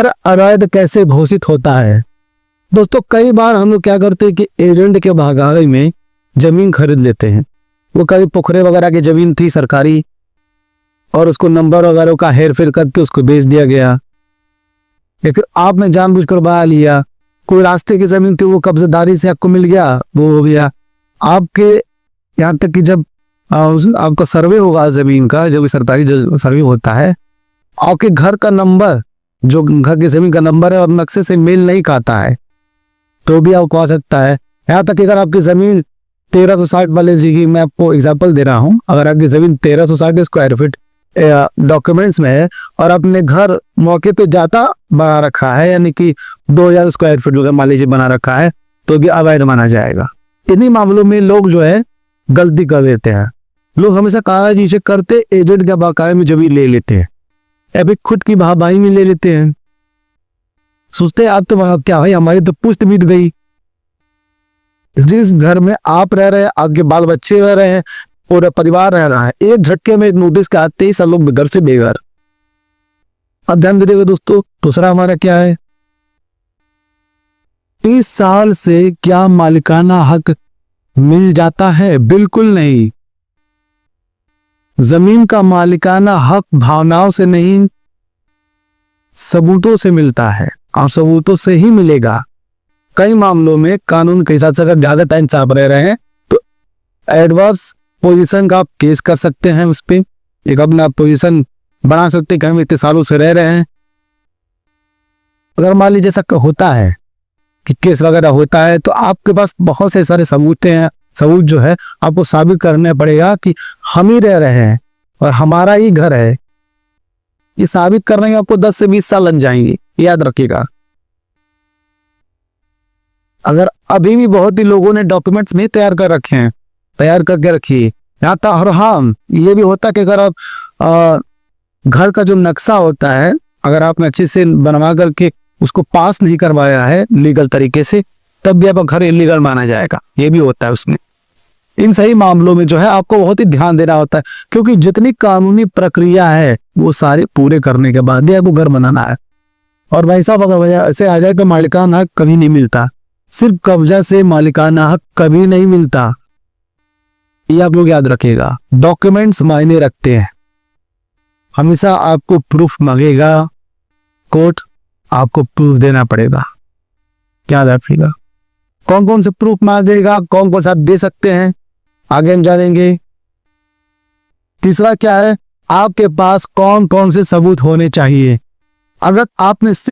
अवैध कैसे घोषित होता है। दोस्तों कई बार हम लोग क्या करते हैं कि एजेंट के भागाड़ी में जमीन खरीद लेते हैं। वो कभी पोखरे वगैरह की जमीन थी सरकारी, और उसको नंबर वगैरह का हेर फेर करके उसको बेच दिया गया, लेकिन आपने जानबूझकर बना लिया। कोई रास्ते की जमीन थी, वो कब्जेदारी से आपको मिल गया, वो हो गया आपके। यहाँ तक कि जब आपका सर्वे होगा जमीन का, जो भी सरकारी सर्वे होता है, आपके घर का नंबर, जो घर की जमीन का नंबर है और नक्शे से मेल नहीं खाता है, तो भी आपको आ सकता है। यहाँ तक कि अगर आपकी जमीन 1360 वाले जी की, मैं आपको एग्जांपल दे रहा हूँ, अगर आपकी जमीन 1360 स्क्वायर फीट डॉक्यूमेंट्स में है और आपने घर मौके पे जाता बना रखा है, यानी कि 2000 स्क्वायर फीट मान लीजिए बना रखा है, तो भी अवैध माना जाएगा। इन्हीं मामलों में लोग जो है गलती कर देते हैं। लोग हमेशा कागजी से करते एजेंट के बाकायदे में जमीन ले लेते हैं, अभी खुद की भाई में ले लेते हैं। सोचते हैं आप तो क्या भाई, हमारी तो पुश्त बीत गई। जिस घर में आप रह रहे हैं, आपके बाल बच्चे रह रहे हैं, पूरा परिवार रह रहा है, एक झटके में एक नोटिस के आते ही सब लोग घर से बेघर। अब ध्यान दीजिएगा दोस्तों, दूसरा हमारा क्या है, 30 साल से क्या मालिकाना हक मिल जाता है? बिल्कुल नहीं। जमीन का मालिकाना हक भावनाओं से नहीं, सबूतों से मिलता है, और सबूतों से ही मिलेगा। कई मामलों में कानून के हिसाब से अगर ज्यादा टाइम से आप रह रहे हैं तो एडवर्स पोजीशन का आप केस कर सकते हैं, उस पर एक अपना पोजीशन बना सकते हैं कि हम इतने सालों से रह रहे हैं। अगर मान लीजिए ऐसा होता है कि केस वगैरह होता है, तो आपके पास बहुत से सारे सबूत हैं। सबूत जो है आपको साबित करना पड़ेगा कि हम ही रह रहे हैं और हमारा ही घर है। ये साबित करने में आपको 10 से 20 साल लग जाएंगे, याद रखिएगा। अगर अभी भी बहुत ही लोगों ने डॉक्यूमेंट्स नहीं तैयार कर रखे हैं, तैयार करके रखिए। यहाँ तक, और हाँ ये भी होता है कि अगर आप घर का जो नक्शा होता है, अगर आपने अच्छे से बनवा करके उसको पास नहीं करवाया है लीगल तरीके से, तब भी आपका घर इलीगल माना जाएगा। ये भी होता है उसमें। इन सही मामलों में जो है आपको बहुत ही ध्यान देना होता है, क्योंकि जितनी कानूनी प्रक्रिया है वो सारे पूरे करने के बाद ही आपको घर बनाना है। और भाई साहब अगर ऐसे आ जाए तो मालिकाना हक कभी नहीं मिलता, सिर्फ कब्जा से मालिकाना हक कभी नहीं मिलता, ये आप लोग याद रखिएगा। डॉक्यूमेंट्स मायने रखते हैं, हमेशा आपको प्रूफ मांगेगा कोर्ट, आपको प्रूफ देना पड़ेगा, क्या याद रखिएगा। कौन कौन से प्रूफ मांगेगा, कौन कौन सा आप दे सकते हैं, आगे हम जानेंगे। तीसरा क्या है, आपके पास कौन कौन से सबूत होने चाहिए। अगर आपने